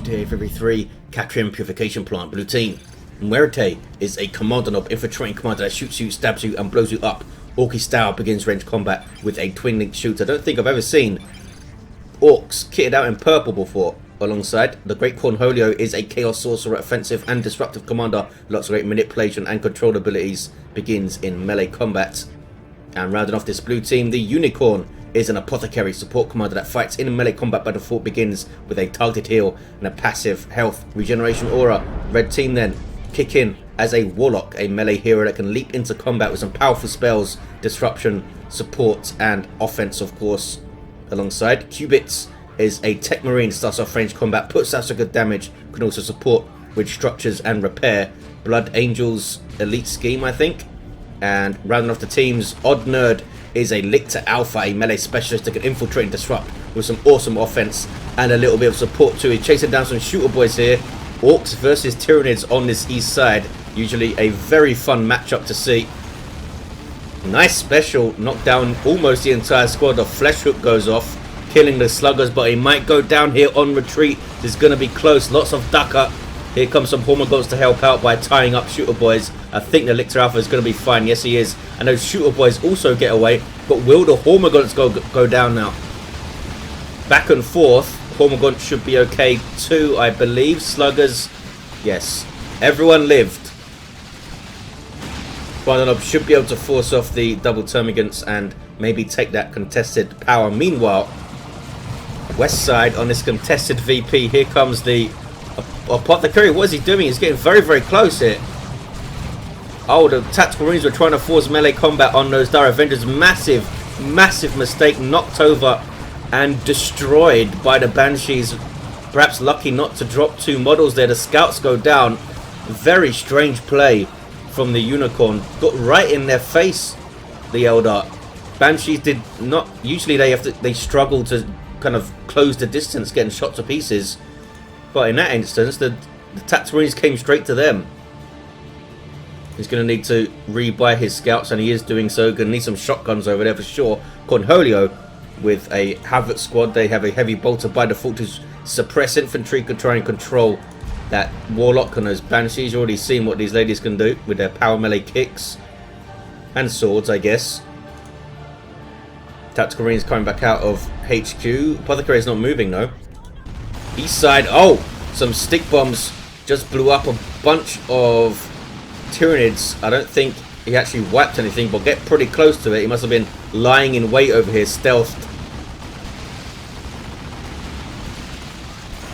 today for every 3 capturing purification plant blue team. MUERTE is a commando infiltrating commander that shoots you, stabs you and blows you up. Orky style begins range combat with a twin link shooter. I don't think I've ever seen Orks kitted out in purple before. Alongside, the great Cornholio is a chaos sorcerer, offensive and disruptive commander. Lots of great manipulation and control abilities. Begins in melee combat. And rounding off this blue team, the unicorn is an apothecary support commander that fights in melee combat by default. Begins with a targeted heal and a passive health regeneration aura. Red team then, Kickin as a warlock, a melee hero that can leap into combat with some powerful spells, disruption, support and offense of course. Alongside, Qubits is a Techmarine, starts off range combat, puts out some good damage, can also support with structures and repair. Blood Angels elite scheme I think. And rounding off the teams, Oddnerd is a Lictor alpha, a melee specialist that can infiltrate and disrupt with some awesome offense and a little bit of support too. He's chasing down some shooter boys here. Orks versus Tyranids on this east side. Usually a very fun matchup to see. Nice special, knock down almost the entire squad. The flesh hook goes off, killing the sluggers, but he might go down here on retreat. This is going to be close. Lots of duck up. Here comes some Hormagaunts to help out by tying up shooter boys. I think the Lictor alpha is going to be fine. Yes, he is. And those shooter boys also get away. But will the Hormagaunts go down now? Back and forth. Hormagaunts should be okay too, I believe. Sluggers, yes. Everyone lived. Kommando should be able to force off the double termagants and maybe take that contested power. Meanwhile, west side on this contested VP, here comes the Apothecary. What is he doing? He's getting very, very close here. Oh, the Tactical Marines were trying to force melee combat on those Dire Avengers. Massive, massive mistake. Knocked over and destroyed by the Banshees. Perhaps lucky not to drop 2 models there. The scouts go down. Very strange play from the unicorn. Got right in their face, the Eldar. Banshees did not. Usually they struggle to kind of close the distance, getting shot to pieces. But in that instance, the Tactical Marines came straight to them. He's going to need to rebuy his scouts, and he is doing so. Going to need some shotguns over there for sure. Cornholio with a Havoc squad. They have a heavy bolter by default to suppress infantry, could try and control that Warlock and those Banshees. You've already seen what these ladies can do with their power melee kicks. And swords, I guess. Tactical Marines coming back out of HQ. Apothecary is not moving though. East side, oh, some stick bombs just blew up a bunch of Tyranids. I don't think he actually wiped anything, but get pretty close to it. He must have been lying in wait over here, stealthed.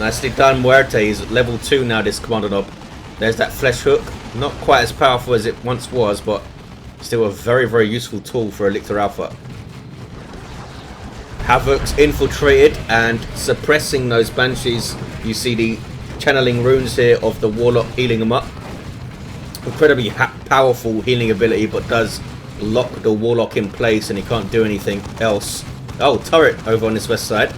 Nicely done, MUERTE. He's level 2 now, this Commando. There's that flesh hook. Not quite as powerful as it once was, but still a very, very useful tool for a Lictor alpha. Havoc's infiltrated and suppressing those Banshees. You see the channeling runes here of the Warlock healing them up. Incredibly powerful healing ability, but does lock the Warlock in place and he can't do anything else. Oh, turret over on this west side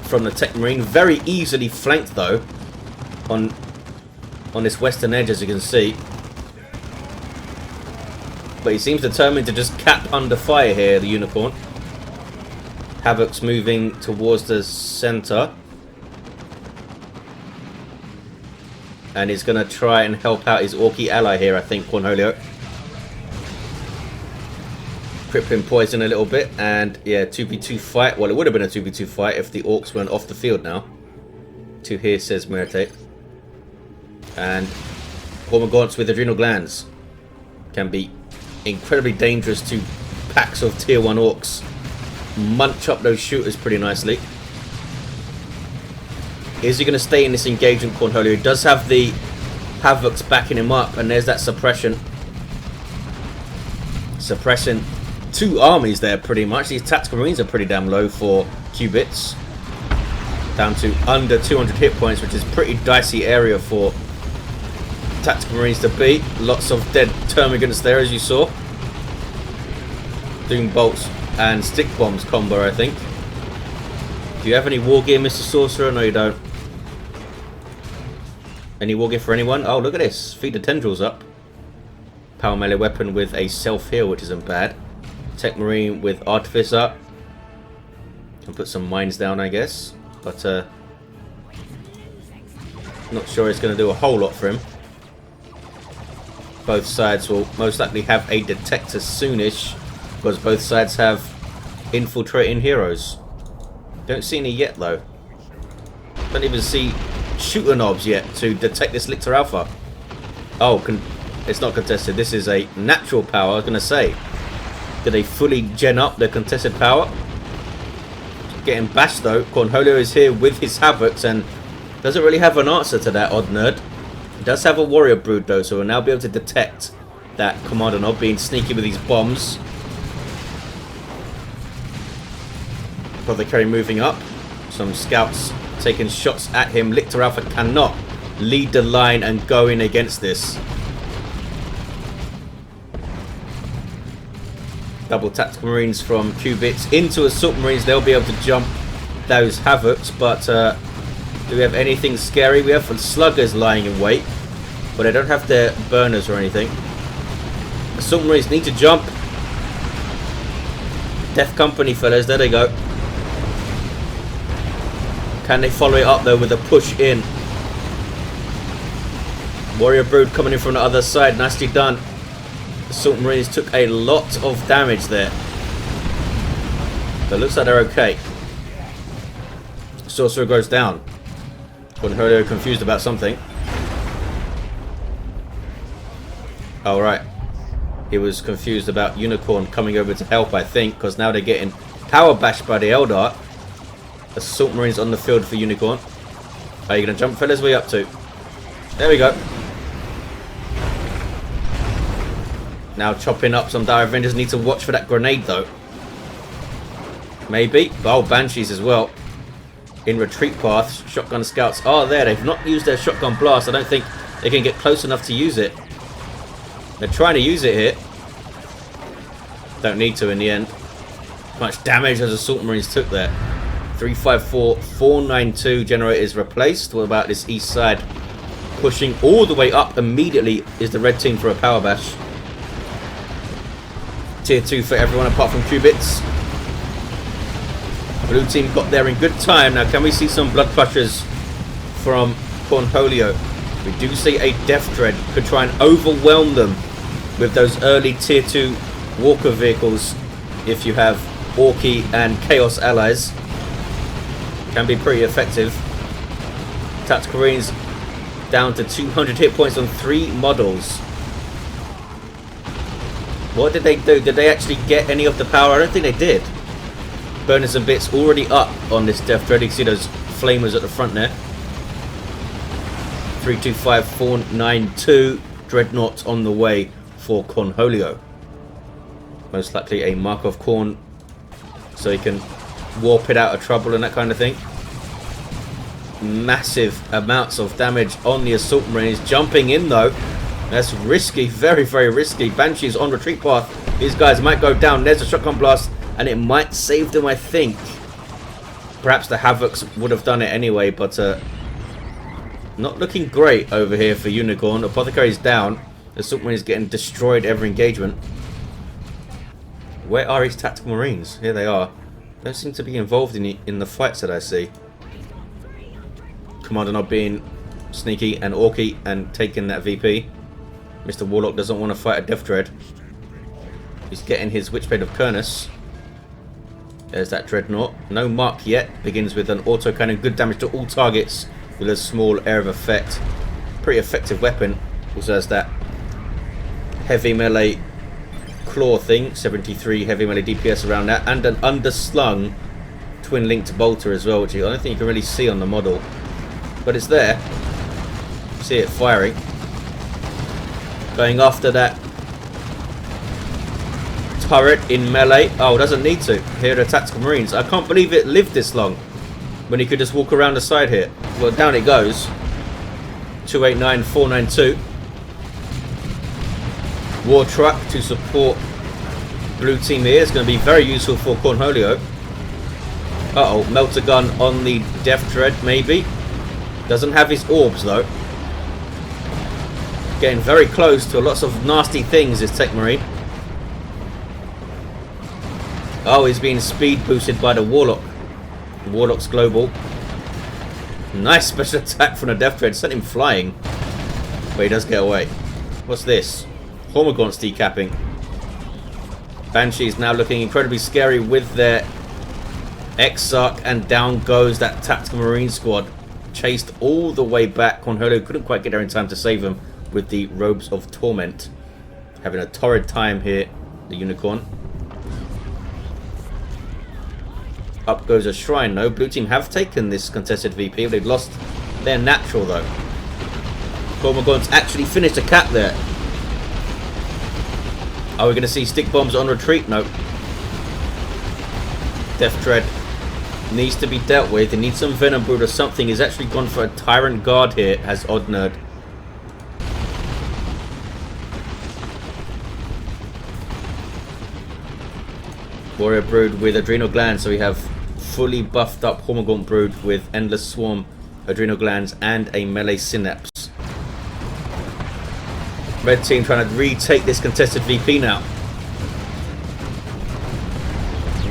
from the Techmarine. Very easily flanked though on this western edge, as you can see. But he seems determined to just cap under fire here, the unicorn. Havoc's moving towards the center. And he's going to try and help out his Orky ally here, I think, Cornholio. Crippling poison a little bit. And, yeah, 2v2 fight. Well, it would have been a 2v2 fight if the Orks weren't off the field now. 2 here, says MUERTE. And Hormagaunts with adrenal glands can be incredibly dangerous to packs of tier 1 Orks. Munch up those shooters pretty nicely. Is he going to stay in this engagement, Cornholio? He does have the Havocs backing him up, and there's that suppression. Suppressing 2 armies there pretty much. These Tactical Marines are pretty damn low for Qubits. Down to under 200 hit points, which is a pretty dicey area for Tactical Marines to beat. Lots of dead termagants there, as you saw. Doom bolts and stick bombs combo, I think. Do you have any war gear, Mr. Sorcerer? No, you don't. Any war gear for anyone? Oh, look at this. Feed the tendrils up. Power melee weapon with a self-heal, which isn't bad. Techmarine with Artifice up. Can put some mines down, I guess. But Not sure it's going to do a whole lot for him. Both sides will most likely have a detector soonish, because both sides have infiltrating heroes. Don't see any yet though. Don't even see shooter knobs yet to detect this Lictor Alpha. Oh, it's not contested. This is a natural power. I was going to say, did they fully gen up the contested power? Getting bashed though. Cornholio is here with his Havocs and doesn't really have an answer to that Oddnerd. He does have a Warrior Brood though, so we'll now be able to detect that Kommando knob being sneaky with these bombs. Apothecary moving up. Some scouts taking shots at him. Lictor Alpha cannot lead the line and go in against this. Double tactical marines from Qubits into assault marines. They'll be able to jump those Havocs, but do we have anything scary? We have sluggers lying in wait, but they don't have their burners or anything. Assault marines need to jump. Death Company, fellas. There they go. Can they follow it up though with a push in? Warrior Brood coming in from the other side. Nicely done. Assault Marines took a lot of damage there. But it looks like they're okay. Sorcerer goes down. Cornholio confused about something. Alright. He was confused about Unicorn coming over to help, I think, because now they're getting power bashed by the Eldar. Assault Marines on the field for Unicorn. Are you going to jump, fellas? What are you up to? There we go. Now chopping up some Dire Avengers. Need to watch for that grenade though. Maybe. Oh, Banshees as well. In retreat path. Shotgun scouts are there. They've not used their shotgun blast. I don't think they can get close enough to use it. They're trying to use it here. Don't need to in the end. Much damage as Assault Marines took there. 354, 492 generators replaced. What about this east side? Pushing all the way up immediately is the red team for a power bash. Tier 2 for everyone apart from Qubits. Blue team got there in good time. Now can we see some blood crushers from Cornholio? We do see a Death Dread could try and overwhelm them with those early tier 2 walker vehicles if you have Orky and Chaos allies. Can be pretty effective. Tactical Marines down to 200 hit points on 3 models. What did they do? Did they actually get any of the power? I don't think they did. Burners and bits already up on this Death Dread. You can see those flamers at the front there. 325, 492. Dreadnought on the way for Cornholio. Most likely a Markov Corn, so he can warp it out of trouble and that kind of thing. Massive amounts of damage on the Assault Marines. Jumping in though. That's risky. Very, very risky. Banshees on retreat path. These guys might go down. There's a shotgun blast and it might save them, I think. Perhaps the Havocs would have done it anyway, but not looking great over here for Unicorn. Apothecary's down. The Assault Marines getting destroyed every engagement. Where are his Tactical Marines? Here they are. Don't seem to be involved in the fights that I see. Kommando not being sneaky and orky and taking that VP. Mr. Warlock doesn't want to fight a Death Dread. He's getting his Witchblade of Kurnus. There's that Dreadnought. No mark yet. Begins with an autocannon. Good damage to all targets with a small air of effect. Pretty effective weapon. Also has that heavy melee claw thing. 73 heavy melee DPS around that. And an underslung twin-linked bolter as well, which I don't think you can really see on the model. But it's there. See it firing. Going after that turret in melee. Oh, doesn't need to. Here are the Tactical Marines. I can't believe it lived this long when he could just walk around the side here. Well, down it goes. 289, 492. War truck to support blue team here. It's going to be very useful for Cornholio. Uh-oh, melter gun on the Death Dread, maybe. Doesn't have his orbs, though. Getting very close to lots of nasty things, this Techmarine. Oh, he's being speed boosted by the Warlock. Warlock's global. Nice special attack from the Death Dread. Sent him flying. But he does get away. What's this? Hormagaunts decapping. Banshees now looking incredibly scary with their Exarch, and down goes that tactical marine squad. Chased all the way back. Cornholio couldn't quite get there in time to save him with the Robes of Torment. Having a torrid time here, the Unicorn. Up goes a shrine though. Blue team have taken this contested VP. They've lost their natural though. Hormagaunts actually finished a cap there. Are we going to see stick bombs on retreat? No. Death Dread needs to be dealt with. He needs some Venom Brood or something. He's actually gone for a Tyrant Guard here as Oddnerd. Warrior Brood with Adrenal Glands, so we have fully buffed up Hormagaunt Brood with Endless Swarm, Adrenal Glands, and a melee Synapse. Red team trying to retake this contested VP now.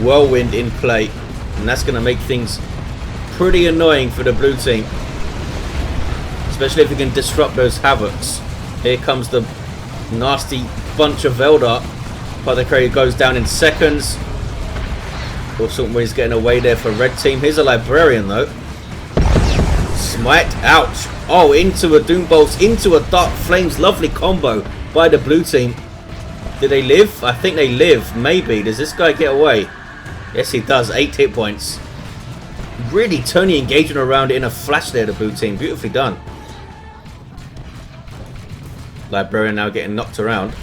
Whirlwind in play, and that's going to make things pretty annoying for the blue team. Especially if we can disrupt those Havocs. Here comes the nasty bunch of Eldar. Apothecary goes down in seconds. He's getting away there for red team. Here's a Librarian though. Smite, ouch. Oh, into a Doom Bolts, into a Dark Flames. Lovely combo by the blue team. Did they live? I think they live. Maybe. Does this guy get away? Yes, he does. 8 hit points. Really turning engagement around in a flash there, the blue team. Beautifully done. Librarian now getting knocked around.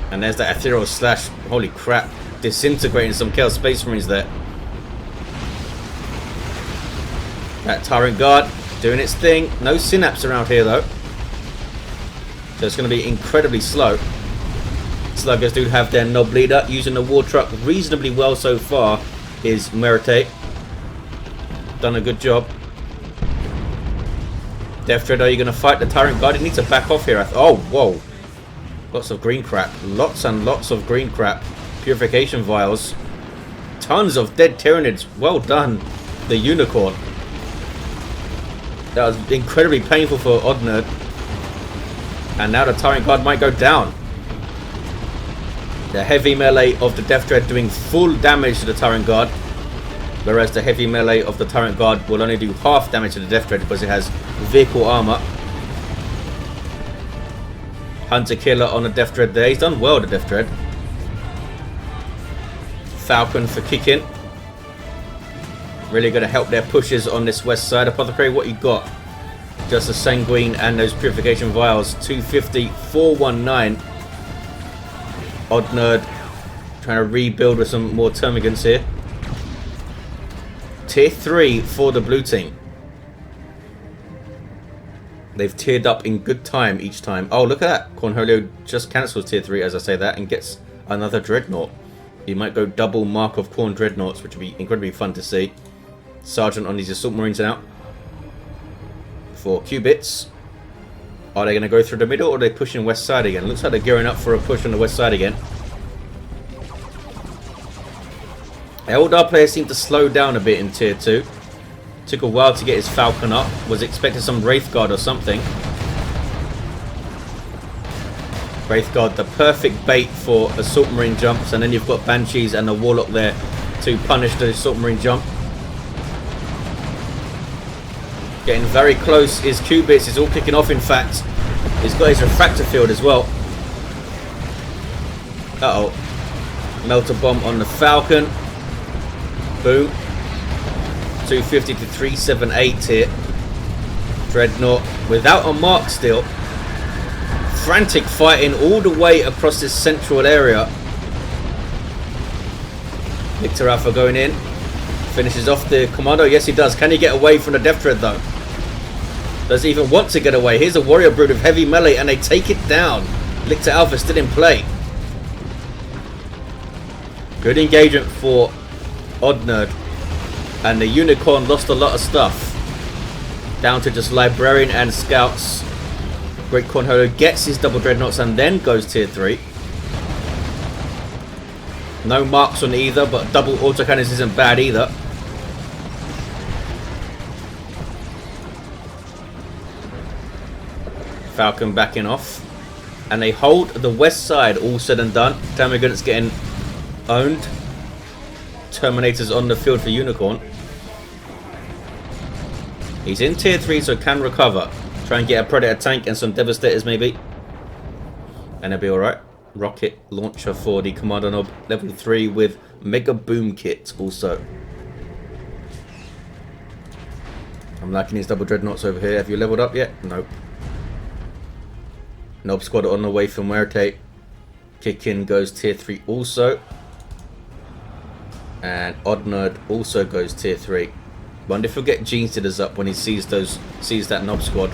And there's that Ethereal Slash. Holy crap. Disintegrating some Chaos Space Marines there. That Tyrant Guard doing its thing. No Synapse around here though. So it's going to be incredibly slow. Sluggers do have their Knob Leader. Using the War Truck reasonably well so far is MUERTE. Done a good job. Death Dread, are you going to fight the Tyrant Guard? It needs to back off here. Oh, whoa. Lots of green crap. Lots and lots of green crap. Purification Vials. Tons of dead Tyranids. Well done, the Unicorn. That was incredibly painful for Oddnerd. And now the Tyrant Guard might go down. The heavy melee of the Death Dread doing full damage to the Tyrant Guard. Whereas the heavy melee of the Tyrant Guard will only do half damage to the Death Dread because it has vehicle armor. Hunter Killer on the Death Dread there. He's done well, the Death Dread. Falcon for Kickin. Really going to help their pushes on this west side. Apothecary, what you got? Just a Sanguine and those Purification Vials. 250, 419. Oddnerd trying to rebuild with some more Termagants here. Tier 3 for the blue team. They've tiered up in good time each time. Oh, look at that. Cornholio just cancels tier 3 as I say that and gets another Dreadnought. He might go double Mark of Corn Dreadnoughts, which would be incredibly fun to see. Sergeant on these Assault Marines now. For Qubits. Are they going to go through the middle or are they pushing west side again? Looks like they're gearing up for a push on the west side again. Eldar players seem to slow down a bit in tier 2. Took a while to get his Falcon up. Was expecting some Wraith Guard or something. Wraith Guard, the perfect bait for Assault Marine jumps. And then you've got Banshees and the Warlock there to punish the Assault Marine jump. Getting very close is Qubits. It's all kicking off in fact. He's got his Refractor Field as well. Uh-oh. Melter Bomb on the Falcon. Boom. 250 to 378 here. Dreadnought without a mark still. Frantic fighting all the way across this central area. Lictor Alpha going in. Finishes off the Kommando. Yes, he does. Can he get away from the Death Dread though? Does he even want to get away? Here's a Warrior Brood of heavy melee and they take it down. Lictor Alpha still in play. Good engagement for Oddnerd. And the Unicorn lost a lot of stuff. Down to just Librarian and Scouts. Great Cornholio gets his double Dreadnoughts and then goes tier 3. No marks on either, but double autocannons isn't bad either. Falcon backing off. And they hold the west side, all said and done. Termagant's getting owned. Terminator's on the field for Unicorn. He's in tier 3, so can recover. Try and get a Predator tank and some Devastators maybe. And it'll be alright. Rocket launcher for the Kommando Nob. Level 3 with Mega Boom Kit also. I'm liking these double dreadnoughts over here. Have you leveled up yet? Nope. Nob squad on the way from MUERTE. Kickin goes tier 3 also. And Oddnerd also goes tier 3. Wonder if he'll get Greenskins up when he sees that Nob squad.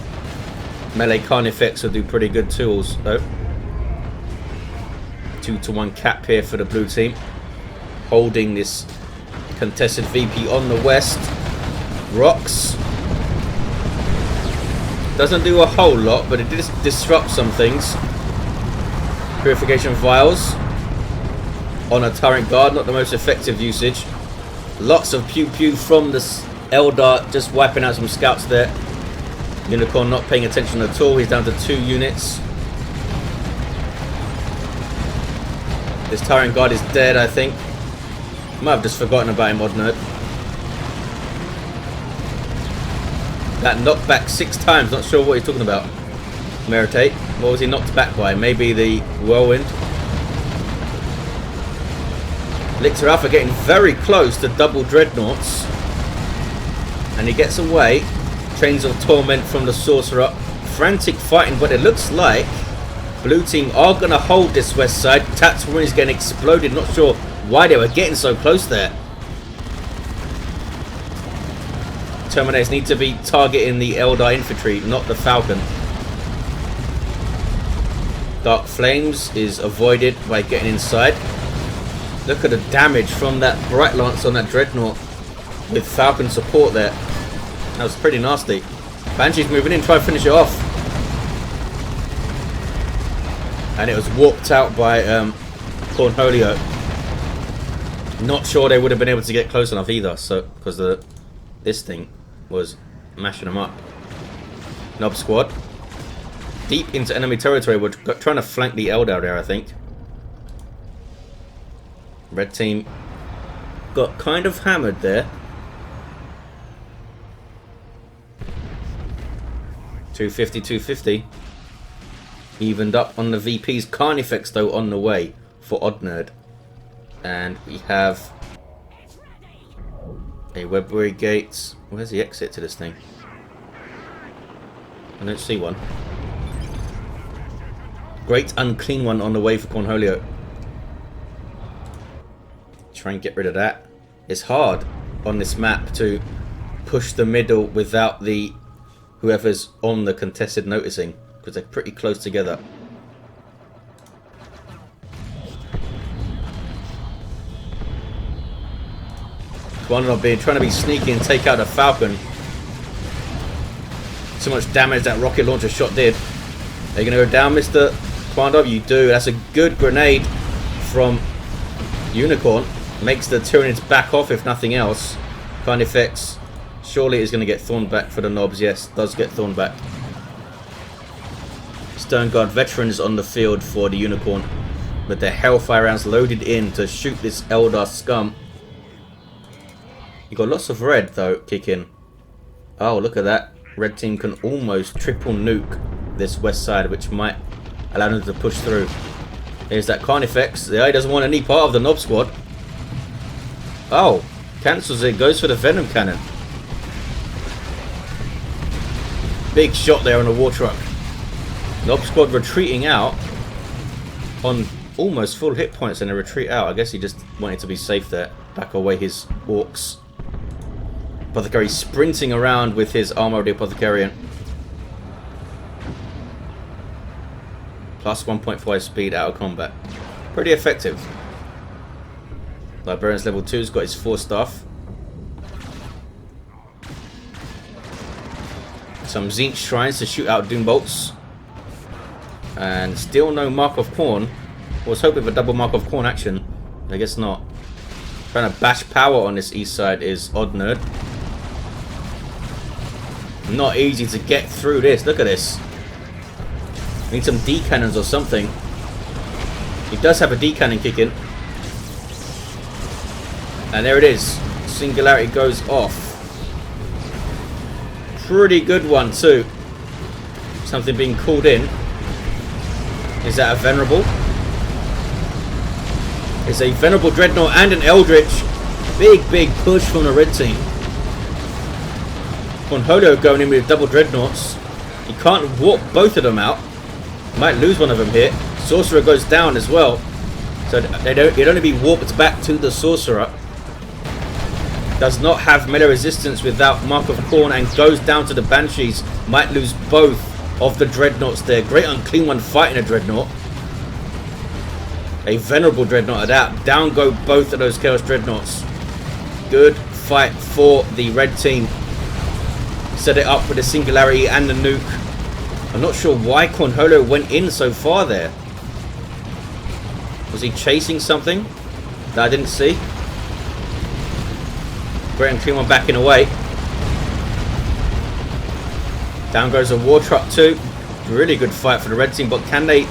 Melee Carnifex will do pretty good tools though. 2-to-1 cap here for the blue team. Holding this contested VP on the west. Rocks. Doesn't do a whole lot, but it did disrupt some things. Purification Vials on a Turret Guard, not the most effective usage. Lots of pew pew from the Eldar, just wiping out some scouts there. Unicorn not paying attention at all, he's down to 2 units. This Tyrant Guard is dead, I think. Might have just forgotten about him, Oddnerd. That knocked back 6 times, not sure what he's talking about. MUERTE, what was he knocked back by? Maybe the Whirlwind. Lictor Alpha getting very close to double dreadnoughts. And he gets away. Trains of Torment from the Sorcerer. Frantic fighting, but it looks like blue team are going to hold this west side. Techmarine is getting exploded. Not sure why they were getting so close there. Terminators need to be targeting the Eldar infantry, not the Falcon. Dark Flames is avoided by getting inside. Look at the damage from that Bright Lance on that Dreadnought with Falcon support there. That was pretty nasty. Banshee's moving in, try to finish it off. And it was warped out by Cornholio. Not sure they would have been able to get close enough either, so because this thing was mashing them up. Nob squad deep into enemy territory. We're trying to flank the Eldar there, I think. Red team got kind of hammered there. 250, 250. Evened up on the VPs. Carnifex though on the way for Oddnerd. And we have a Webbury Gates. Where's the exit to this thing? I don't see one. Great unclean one on the way for Cornholio. Try and get rid of that. It's hard on this map to push the middle without the whoever's on the contested noticing, because they're pretty close together. Kommando trying to be sneaky and take out a Falcon. So much damage that rocket launcher shot did. Are you going to go down, Mr. Kommando? You do. That's a good grenade from Unicorn. Makes the Tyranids back off, if nothing else. Carnifex surely is going to get thorned back for the Nobs. Yes, does get thorned back. Stone Guard veterans on the field for the Unicorn, with their Hellfire rounds loaded in to shoot this Eldar scum. You got lots of red though, Kickin. Oh, look at that. Red team can almost triple nuke this west side, which might allow them to push through. Here's that Carnifex. The eye doesn't want any part of the Nob squad. Oh, cancels it, goes for the Venom Cannon. Big shot there on the war truck. Nob squad retreating out on almost full hit points and a retreat out. I guess he just wanted to be safe there. Back away his Orks. Apothecary sprinting around with his armor of the Apothecarian. Plus 1.5 speed out of combat. Pretty effective. Librarian's level 2's got his 4 staff. Some Zinch shrines to shoot out Doom bolts. And still no Mark of Khorne. I was hoping for double Mark of Khorne action. I guess not. Trying to bash power on this east side is Oddnerd. Not easy to get through this. Look at this. Need some D cannons or something. He does have a D cannon kicking. And there it is. Singularity goes off. Pretty good one too. Something being called in. Is that a Venerable? It's a Venerable Dreadnought and an Eldritch. Big push from the red team. Cornholio going in with double Dreadnoughts. He can't warp both of them out. Might lose one of them here. Sorcerer goes down as well. So it'd only be warped back to the Sorcerer. Does not have melee resistance without Mark of Khorne and goes down to the Banshees. Might lose both of the Dreadnoughts there. Great Unclean One fighting a Dreadnought. A Venerable Dreadnought at that. Down go both of those Chaos Dreadnoughts. Good fight for the red team. Set it up with the Singularity and the nuke. I'm not sure why Cornholio went in so far there. Was he chasing something that I didn't see? Great Unclean One backing away. Down goes a War Truck too. Really good fight for the red team, but can they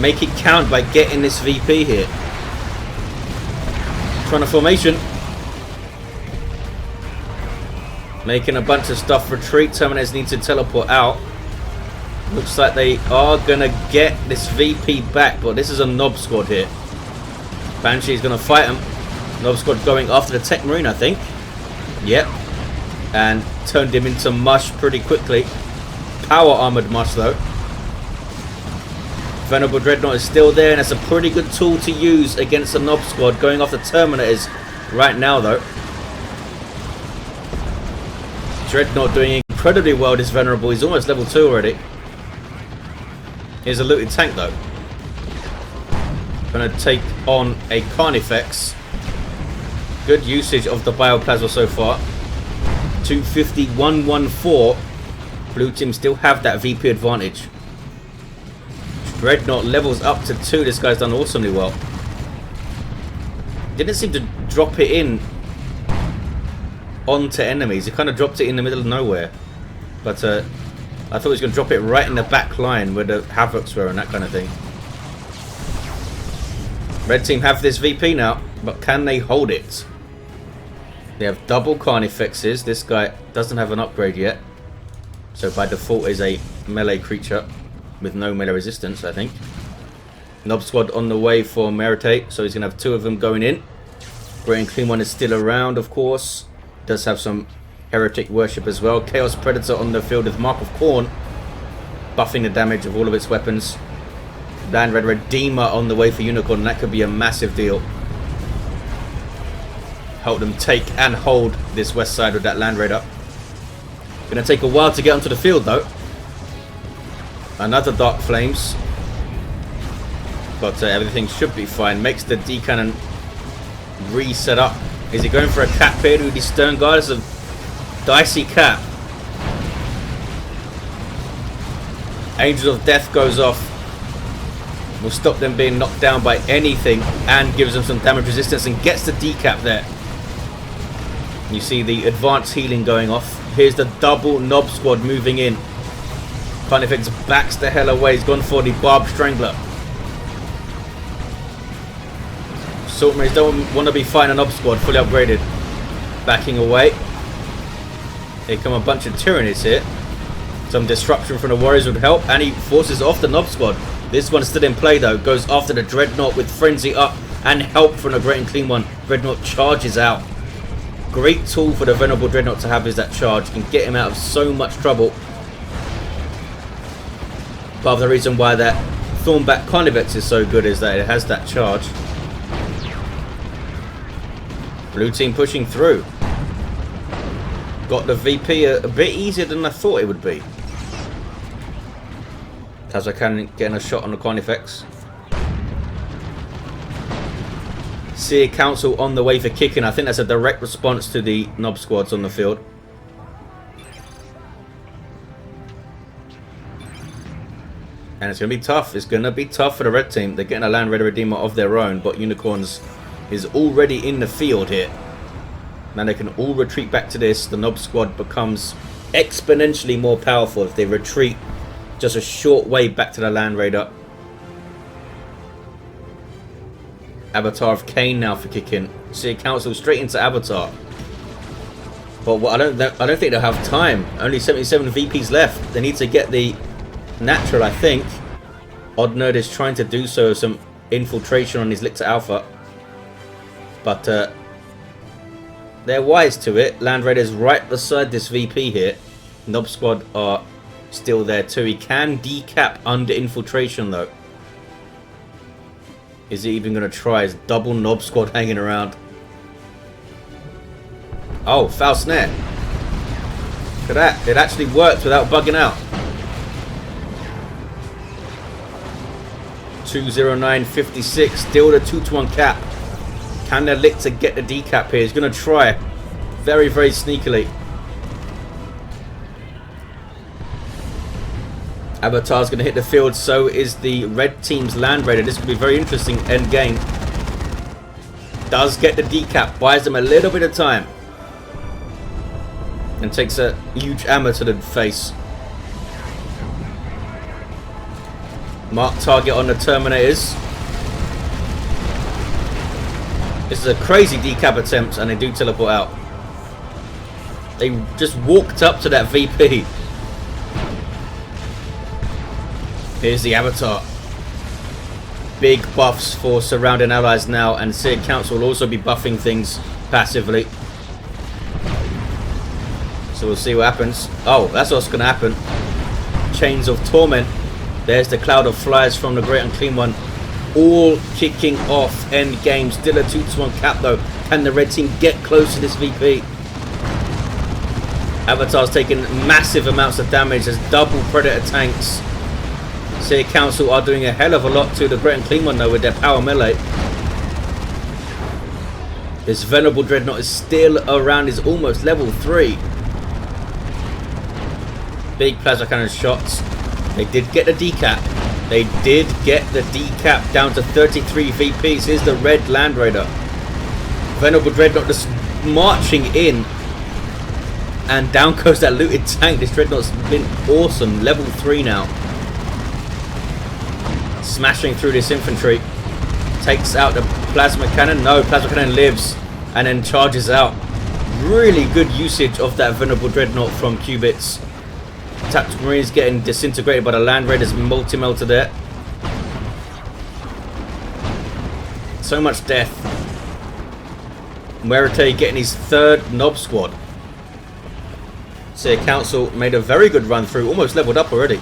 make it count by getting this VP here? Trying to formation. Making a bunch of stuff retreat. Terminators need to teleport out. Looks like they are going to get this VP back, but this is a Nob Squad here. Banshee's going to fight him. Nob Squad going after the Techmarine, I think. Yep. And turned him into mush pretty quickly. Power armored mush though. Venerable Dreadnought is still there, and it's a pretty good tool to use against the Nob Squad. Going after Terminators right now though. Dreadnought doing incredibly well, this Venerable. He's almost level 2 already. Here's a looted tank though. Going to take on a Carnifex. Good usage of the Bioplasma so far. 250, 114. Blue team still have that VP advantage. Dreadnought levels up to 2. This guy's done awesomely well. Didn't seem to drop it in onto enemies. He kind of dropped it in the middle of nowhere. But I thought he was going to drop it right in the back line where the Havocs were and that kind of thing. Red team have this VP now, but can they hold it? They have double Carnifexes. This guy doesn't have an upgrade yet. So by default is a melee creature with no melee resistance, I think. Nob Squad on the way for MUERTE, so he's going to have 2 of them going in. Great Unclean One is still around, of course. Does have some Heretic Worship as well. Chaos Predator on the field with Mark of Khorne, buffing the damage of all of its weapons. Land Red Redeemer on the way for Unicorn, and that could be a massive deal. Help them take and hold this west side with that Land Raider. Gonna take a while to get onto the field though. Another Dark Flames. But everything should be fine. Makes the D cannon reset up. Is he going for a cap here with his Stern Guard? It's a dicey cap. Angel of Death goes off. Will stop them being knocked down by anything and gives them some damage resistance and gets the decap there. You see the advanced healing going off. Here's the double Nob Squad moving in. Carnifex backs the hell away. He's gone for the Barb Strangler. Saltmarines don't want to be fighting a Nob Squad fully upgraded. Backing away. Here come a bunch of Tyranids here. Some disruption from the Warriors would help, and he forces off the Nob Squad. This one's still in play though. Goes after the Dreadnought with Frenzy up and help from the Great Unclean One. Dreadnought charges out. Great tool for the Venerable Dreadnought to have is that charge. Can get him out of so much trouble. Part of the reason why that Thornback Carnifex is so good is that it has that charge. Blue team pushing through. Got the VP a bit easier than I thought it would be. Tazakan getting a shot on the Carnifex. Seer Council on the way for Kickin. I think that's a direct response to the Nob Squads on the field. And it's going to be tough. It's going to be tough for the red team. They're getting a Land Raider Redeemer of their own, but Unicorns is already in the field here. Now they can all retreat back to this. The Nob Squad becomes exponentially more powerful if they retreat Just a short way back to the Land Raider. Avatar of Cain now for Kickin. See a council straight into Avatar. But what I don't think they'll have time. Only 77 VPs left. They need to get the natural, I think. Oddnerd is trying to do so, some infiltration on his Lictor Alpha. But they're wise to it. Land Raiders right beside this VP here. Nob Squad are still there too. He can decap under infiltration though. Is he even going to try? His double Nob Squad hanging around. Oh, foul snare. Look at that. It actually worked without bugging out. 209.56. Still the 2-to-1 cap. Can the Lictor get the decap here? He's going to try. Very, very sneakily. Avatar's going to hit the field. So is the red team's Land Raider. This could be a very interesting end game. Does get the decap. Buys them a little bit of time. And takes a huge ammo to the face. Mark target on the Terminators. This is a crazy decap attempt and they do teleport out. They just walked up to that VP. Here's the Avatar. Big buffs for surrounding allies now, and Seared Council will also be buffing things passively. So we'll see what happens. Oh, that's what's going to happen. Chains of Torment. There's the cloud of flies from the Great Unclean One. All kicking off end game. Still a 2-to-1 cap though. Can the red team get close to this VP? Avatar's taking massive amounts of damage. There's double Predator tanks. Seared Council are doing a hell of a lot to the Great Unclean One though with their power melee. This Venerable Dreadnought is still around. Is almost level 3. Big plasma cannon shots. They did get the decap. They did get the decap down to 33 VPs. Here's the red Land Raider. Venerable Dreadnought just marching in. And down goes that looted tank. This Dreadnought's been awesome. Level 3 now. Smashing through this infantry. Takes out the plasma cannon. No, plasma cannon lives. And then charges out. Really good usage of that Venerable Dreadnought from Qubits. Techmarine getting disintegrated by the Land Raiders multi-melter there. So much death. MUERTE getting his 3rd Nob Squad. Seared Council made a very good run through. Almost leveled up already.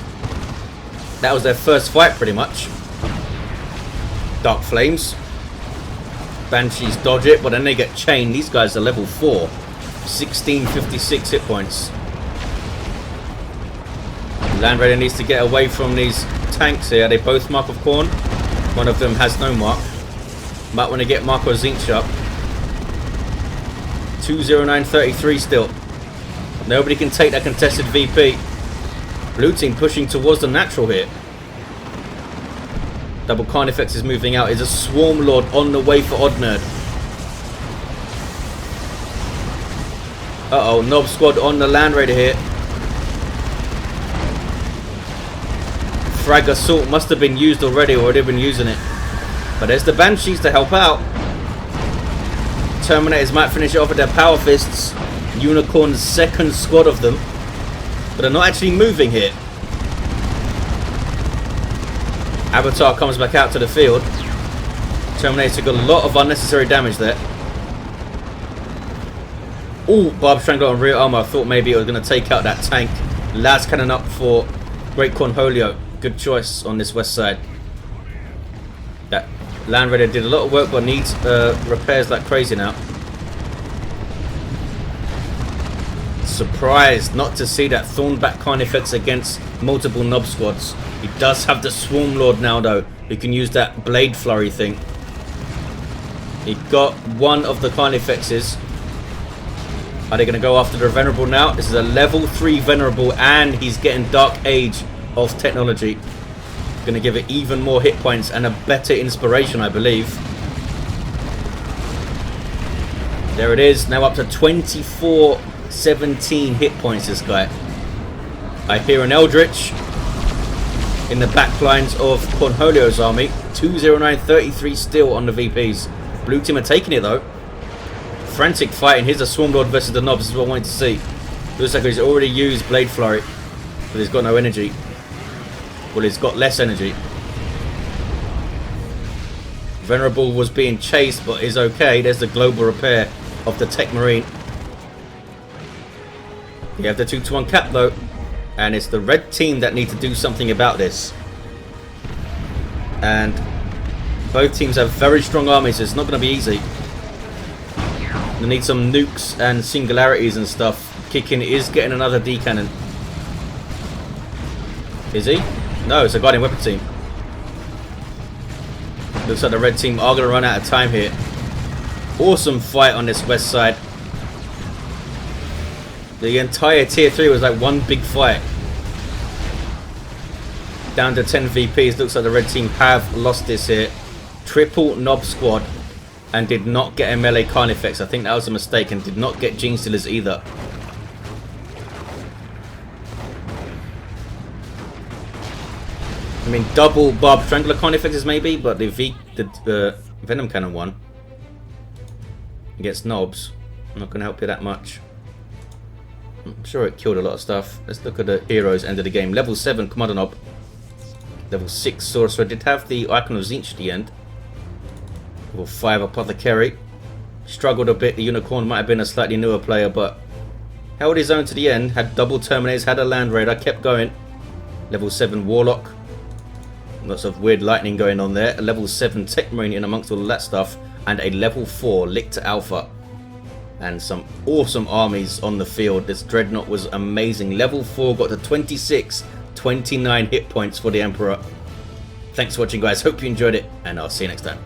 That was their first fight pretty much. Dark Flames. Banshees dodge it, but then they get chained. These guys are level 4. 1656 hit points. Land Raider needs to get away from these tanks here. They both mark of Corn. One of them has no mark. Might want to get Marco Zinch up. 209.33 still. Nobody can take that contested VP. Blue team pushing towards the natural here. Double Carnifex is moving out. Is a Swarm Lord on the way for Oddnerd. Uh-oh, Nob Squad on the Land Raider here. Frag Assault must have been used already, or they've been using it. But there's the Banshees to help out. Terminators might finish it off with their Power Fists. Unicorn's 2nd squad of them. But they're not actually moving here. Avatar comes back out to the field. Terminator took a lot of unnecessary damage there. Oh, Barb Strangler on rear armor. I thought maybe it was going to take out that tank. Las Cannon up for Great Cornholio. Good choice on this west side. That Land Raider did a lot of work but needs repairs like crazy now. Surprised not to see that Thornback Carnifex against multiple Nob Squads. He does have the Swarm Lord now though. He can use that Blade Flurry thing. He got one of the Carnifexes. Are they going to go after the Venerable now? This is a level 3 Venerable and he's getting Dark Age of technology. Going to give it even more hit points and a better inspiration, I believe. There it is. Now up to 24-17 hit points, this guy. I hear an Eldritch. in the back lines of Cornholio's army. 209-33 still on the VPs. Blue team are taking it though. Frantic fighting. Here's the Swarmlord versus the Knobs. This is what I wanted to see. Looks like he's already used Blade Flurry, but he's got no energy. Well, he's got less energy. Venerable was being chased, but is okay. There's the global repair of the Techmarine. You have the 2-to-1 cap though, and it's the red team that need to do something about this. And both teams have very strong armies, so it's not going to be easy. They need some nukes and singularities and stuff. Kickin is getting another D cannon. Is he? No, it's a Guardian Weapon team. Looks like the red team are going to run out of time here. Awesome fight on this west side. The entire tier 3 was like one big fight. Down to 10 VPs. Looks like the red team have lost this here. Triple Knob squad. And did not get a melee Carnifex. I think that was a mistake. And did not get Gene Stealers either. I mean, double Barbed Strangler Carnifexes maybe. But the Venom Cannon one against Knobs. I'm not going to help you that much. I'm sure it killed a lot of stuff. Let's look at the heroes end of the game. Level 7 Kommando Knob. Level 6 Sorcerer. Did have the Icon of Zinch at the end. Level 5 Apothecary. Struggled a bit. The Unicorn might have been a slightly newer player, but held his own to the end. Had double Terminators, had a Land Raider, kept going. Level 7 Warlock. Lots of weird lightning going on there. A level 7 Techmarine in amongst all of that stuff. And a level 4 Lictor Alpha. And some awesome armies on the field. This Dreadnought was amazing. Level 4 got to 26, 29 hit points for the Emperor. Thanks for watching, guys. Hope you enjoyed it, and I'll see you next time.